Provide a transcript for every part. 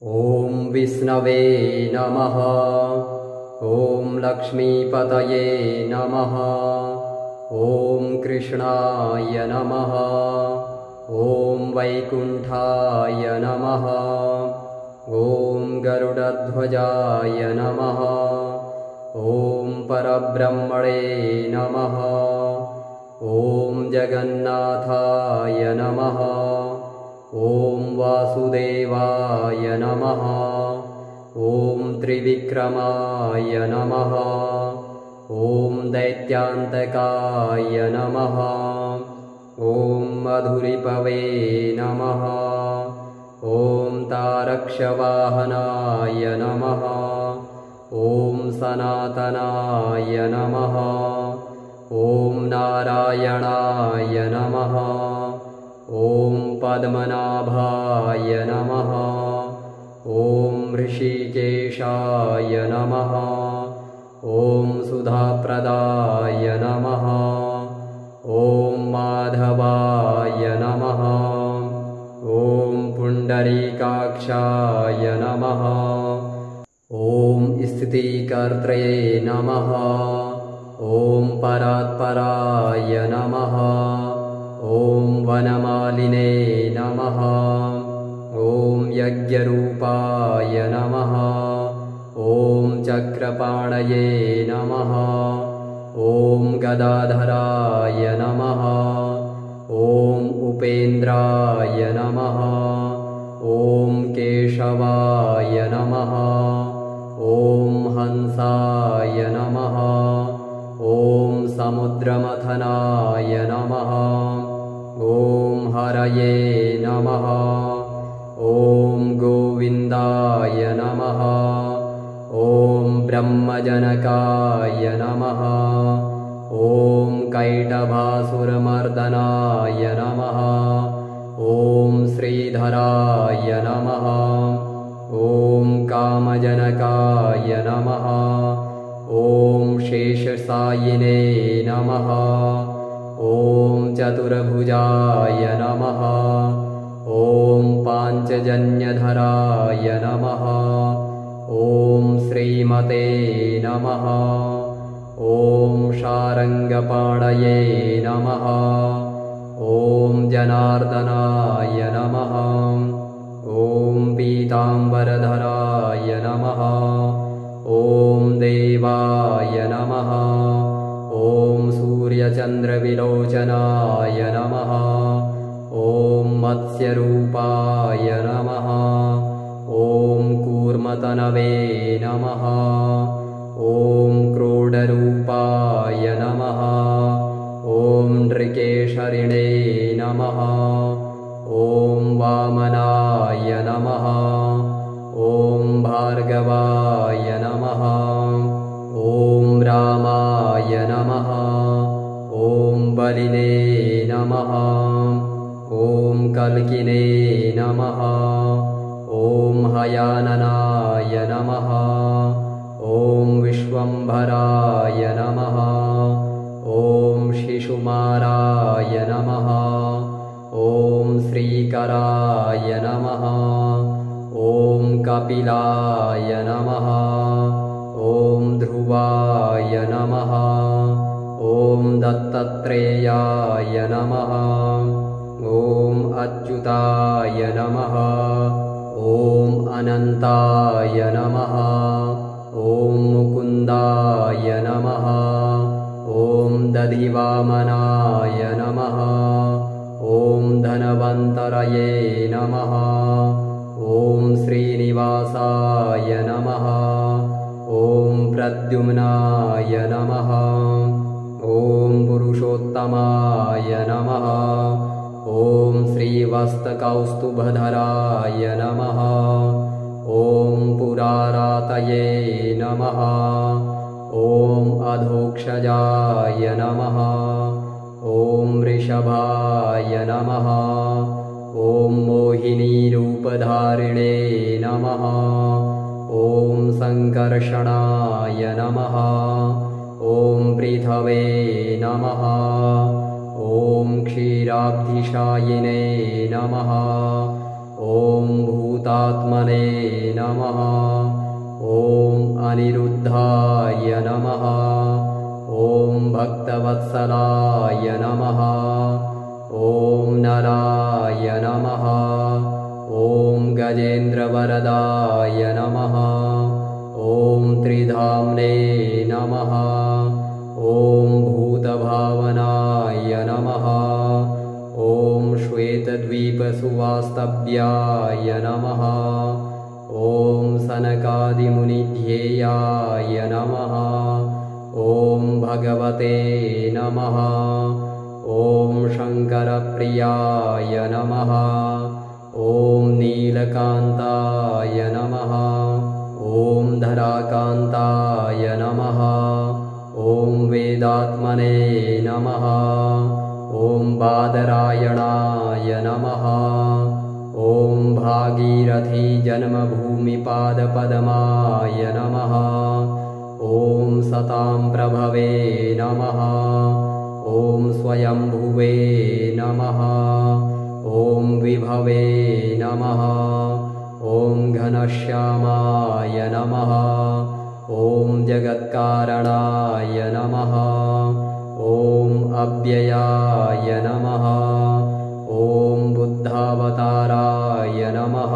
ॐ विष्णवे नमः। ॐ लक्ष्मीपतये नमः। ॐ कृष्णाय नमः। ॐ वैकुण्ठाय नमः। ॐ गरुडध्वजाय नमः। ॐ परब्रह्मणे नमः। ॐ जगन्नाथाय नमः। ॐ वासुदेवाय नमः। ॐ त्रिविक्रमाय नमः। ॐ दैत्यान्तकाय नमः। ॐ मधुरिपवे नमः। ॐ तारक्षवाहनाय नमः। ॐ सनातनाय नमः। ॐ नारायणाय नमः। ॐ पद्मनाभाय नमः। ॐ ऋषिकेशाय नमः। ॐ सुधाप्रदाय नमः। ॐ माधवाय नमः। ॐ पुण्डरीकाक्षाय नमः। ॐ स्थितिकर्त्रे नमः। ॐ परात्पराय नमः। ॐ वनमालिने नमः। ॐ यज्ञरूपाय नमः। ॐ चक्रपाणये नमः। ॐ गदाधराय नमः। ॐ उपेन्द्राय नमः। ॐ केशवाय नमः। ॐ हंसाय नमः। ॐ समुद्रमथनाय नमः। ॐ हरये नमः। ॐ गोविन्दाय नमः। ॐ ब्रह्मजनकाय नमः। ॐ कैटभासुरमर्दनाय नमः। ॐ श्रीधराय नमः। ॐ कामजनकाय नमः। ॐ शेषशायिने नमः। ॐ चतुर्भुजाय नमः। ॐ पाञ्चजन्यधराय नमः। ॐ श्रीमते नमः। ॐ शारङ्गपाणये नमः। ॐ जनार्दनाय नमः। ॐ पीताम्बरधराय नमः। ॐ देवाय नमः। ॐ सूर्यचन्द्रविलोचनाय नमः। ॐ मत्स्यरूपाय नमः। ॐ कूर्मतनवे नमः। ॐ क्रोडरूपाय नमः। ॐ नृकेशरिणे नमः। ॐ वामनाय नमः। ॐ भार्गवाय नमः। ॐ रामाय नमः। ॐ बलिने नमः। ॐ कल्किने नमः। ॐ हयाननाय नमः। ॐ विश्वम्भराय नमः। ॐ शिशुमाराय नमः। ॐ श्रीकराय नमः। ॐ कपिलाय नमः। ॐ ध्रुवाय नमः। ॐ दत्तात्रेयाय नमः। ॐ अच्युताय नमः। ॐ अनन्ताय नमः। ॐ मुकुन्दाय नमः। ॐ दधिवामनाय नमः। ॐ धनवन्तरये नमः। ॐ श्रीनिवासाय नमः। ॐ प्रद्युम्नाय नमः। ॐ पुरुषोत्तमाय नमः। ॐ श्रीवत्सकौस्तुभधराय नमः। ॐ पुरारातये नमः। ॐ अधोक्षजाय नमः। ॐ वृषभाय नमः। ॐ मोहिनीरूपधारिणे नमः। ॐ सङ्कर्षणाय नमः। ॐ पृथवे नमः। ॐ क्षीराब्धिशायिने नमः। ॐ भूतात्मने नमः। ॐ अनिरुद्धाय नमः। ॐ भक्तवत्सलाय नमः। ॐ नराय नमः। ॐ गजेन्द्रवरदाय नमः। ॐ त्रिधाम्ने नमः। ॐ भूतभावनाय नमः। ॐ श्वेतद्वीपसुवास्तव्याय नमः। ॐ सनकादिमुनिध्येयाय नमः। ॐ भगवते नमः। ॐ शङ्करप्रियाय नमः। ॐ नीलकान्ताय नमः। ॐ धराकान्ताय नमः। ॐ वेदात्मने नमः। ॐ बादरायणाय नमः। ॐ भागीरथीजन्मभूमिपादपद्माय नमः। ॐ सतां प्रभवे नमः। ॐ स्वयंभुवे नमः। ॐ विभवे नमः। ॐ घनश्यामाय नमः। ॐ जगत्कारणाय नमः। ॐ अव्ययाय नमः। ॐ बुद्धावताराय नमः।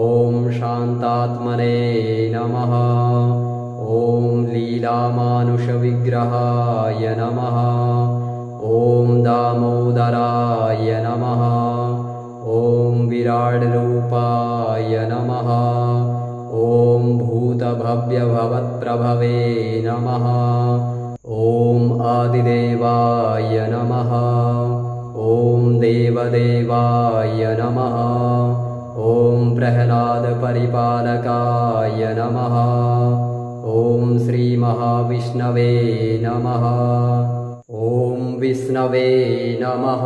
ॐ शान्तात्मने नमः। ॐ लीलामानुषविग्रहाय नमः। ॐ दामोदराय नमः। ॐ विराड्रूपाय नमः। ॐ भूतभव्यभवत्प्रभवे नमः। ॐ आदिदेवाय नमः। ॐ देवदेवाय नमः। ॐ प्रह्लादपरिपालकाय नमः। ॐ श्रीमहाविष्णवे नमः। ॐ विष्णवे नमः।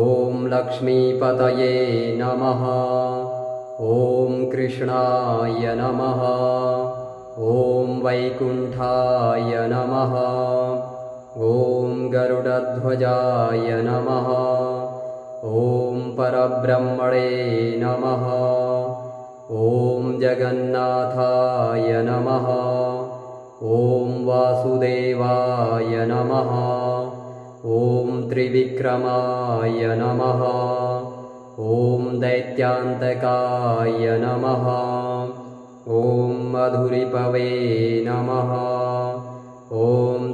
ॐ लक्ष्मीपतये नमः। ॐ कृष्णाय नमः। ॐ वैकुण्ठाय नमः। ॐ गरुडध्वजाय नमः। ॐ परब्रह्मणे नमः। ॐ जगन्नाथाय नमः। ॐ वासुदेवाय नमः। ॐ त्रिविक्रमाय नमः। ॐ दैत्यान्तकाय नमः। ॐ मधुरिपवे नमः। ॐ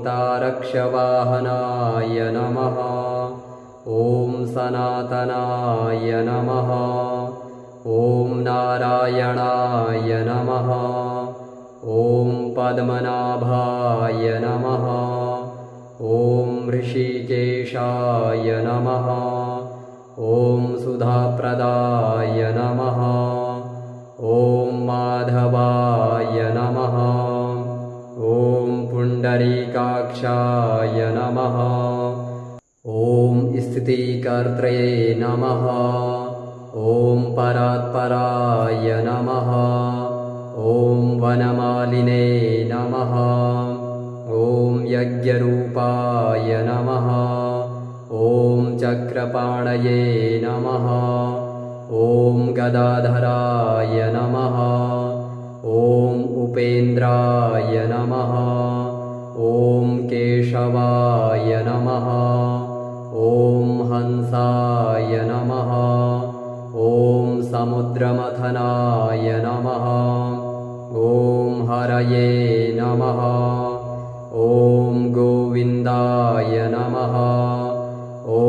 तारक्षवाहनाय नमः। ॐ सनातनाय नमः। ॐ नारायणाय नमः। ॐ पद्मनाभाय नमः। ॐ ऋषिकेशाय नमः। ॐ सुधाप्रदाय नमः। ॐ माधवाय नमः। ॐ पुण्डरीकाक्षाय नमः। ॐ स्थितिकर्त्रे नमः। ॐ परात्पराय नमः। ॐ वनमालिने नमः। ॐ यज्ञरूपाय नमः। ॐ चक्रपाणये नमः। ॐ गदाधराय नमः। ॐ उपेन्द्राय नमः। ॐ केशवाय नमः। ॐ हंसाय नमः। ॐ समुद्रमथनाय नमः। ॐ हरये नमः। ॐ गोविन्दाय नमः। ॐ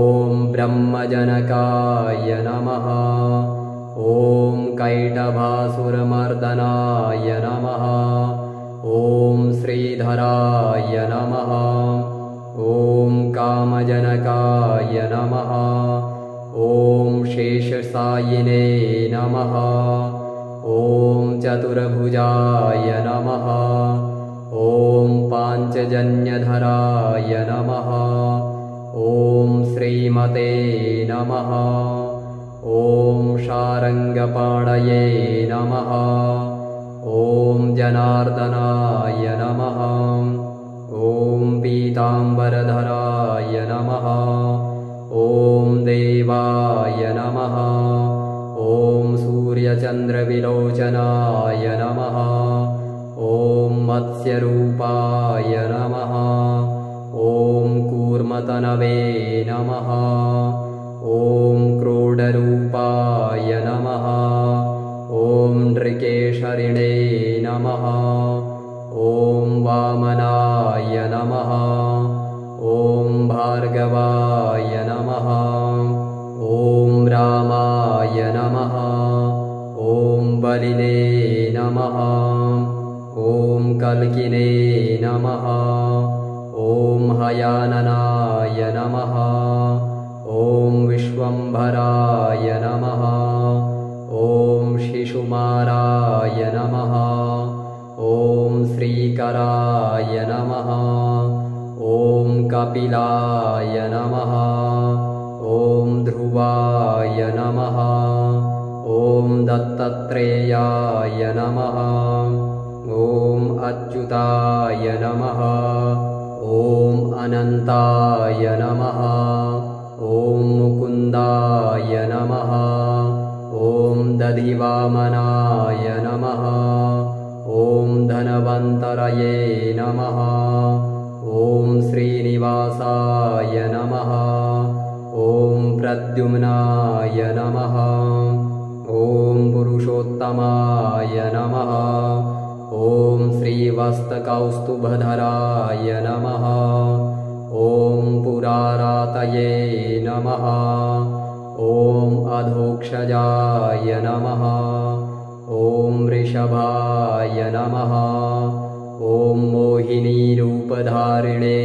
ब्रह्मजनकाय नमः। ॐ कैटभासुरमर्दनाय नमः। ॐ श्रीधराय नमः। ॐ कामजनकाय नमः। ॐ शेषसायिने नमः। ॐ चतुर्भुजाय नमः। ॐ पाञ्चजन्यधराय नमः। ॐ श्रीमते नमः। ॐ शारङ्गपाणये नमः। ॐ जनार्दनाय नमः। ॐ पीताम्बरधराय नमः। ॐ देवाय नमः। सूर्यचन्द्रविलोचनाय नमः। ॐ मत्स्यरूपाय नमः। ॐ कूर्मतनवे नमः। ॐ क्रोडरूपाय नमः। ॐ नृकेशरिणे नमः। ॐ वामनाय नमः। ॐ भार्गवाय नमः। ॐ रामाय नमः। ॐ बलिने नमः। ॐ कल्किने नमः। ॐ हयाननाय नमः। ॐ विश्वम्भराय नमः। ॐ शिशुमाराय नमः। ॐ श्रीकराय नमः। ॐ कपिलाय नमः। ॐ ध्रुवाय नमः। ॐ दत्तात्रेयाय नमः। ॐ अच्युताय नमः। ॐ अनन्ताय नमः। ॐ मुकुन्दाय नमः। ॐ दधिवामनाय नमः। ॐ धनवन्तरये नमः। ॐ श्रीनिवासाय नमः। ॐ प्रद्युम्नाय नमः। ॐ पुरुषोत्तमाय नमः। ॐ श्रीवत्सकौस्तुभधराय नमः। ॐ पुरारातये नमः। ॐ अधोक्षजाय नमः। ॐ वृषभाय नमः। ॐ मोहिनीरूपधारिणे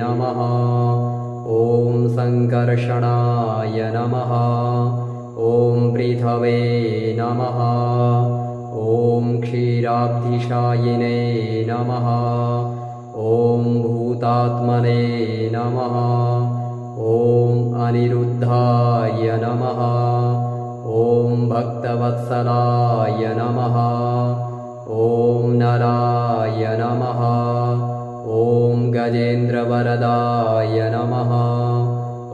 नमः। ॐ सङ्कर्षणाय नमः। ॐ पृथवे नमः। ॐ क्षीराब्धिशायिने नमः। ॐ भूतात्मने नमः। ॐ अनिरुद्धाय नमः। ॐ भक्तवत्सलाय नमः। ॐ नराय नमः। ॐ गजेन्द्रवरदाय नमः।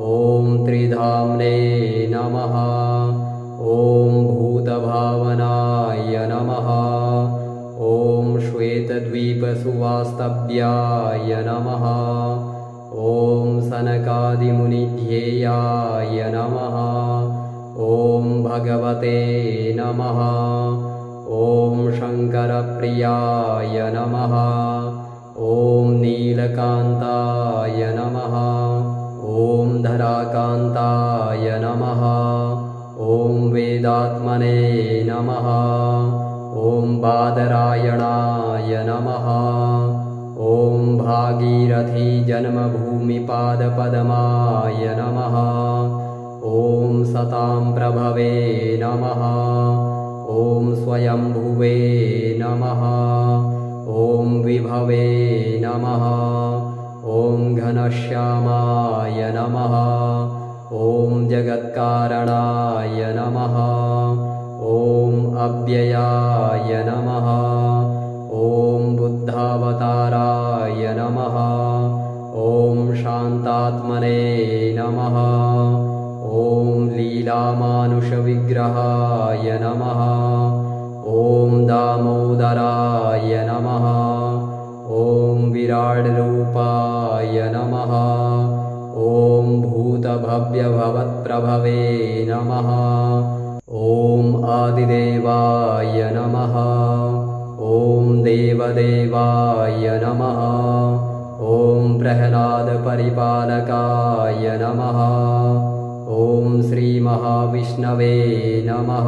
ॐ त्रिधाम्ने नमः। ॐ भूतभावनाय नमः। ॐ श्वेतद्वीपसुवास्तव्याय नमः। ॐ सनकादिमुनिध्येयाय नमः। ॐ भगवते नमः। ॐ शङ्करप्रियाय नमः। ॐ नीलकान्ताय नमः। ॐ धराकान्ताय नमः। ॐ वेदात्मने नमः। ॐ बादरायणाय नमः। ॐ भागीरथीजन्मभूमिपादपद्माय नमः। ॐ सतां प्रभवे नमः। ॐ स्वयंभुवे नमः। ॐ विभवे नमः। ॐ घनश्यामाय नमः। ॐ जगत्कारणाय नमः। ॐ अव्ययाय नमः। ॐ बुद्धावताराय नमः। ॐ शान्तात्मने नमः। ॐ लीलामानुषविग्रहाय नमः। ॐ दामोदराय नमः। ॐ विराड्रूपाय नमः। ॐ भूतभव्यभवत्प्रभवे नमः। ॐ आदिदेवाय नमः। ॐ देवदेवाय नमः। ॐ प्रह्लादपरिपालकाय नमः। ॐ श्रीमहाविष्णवे नमः।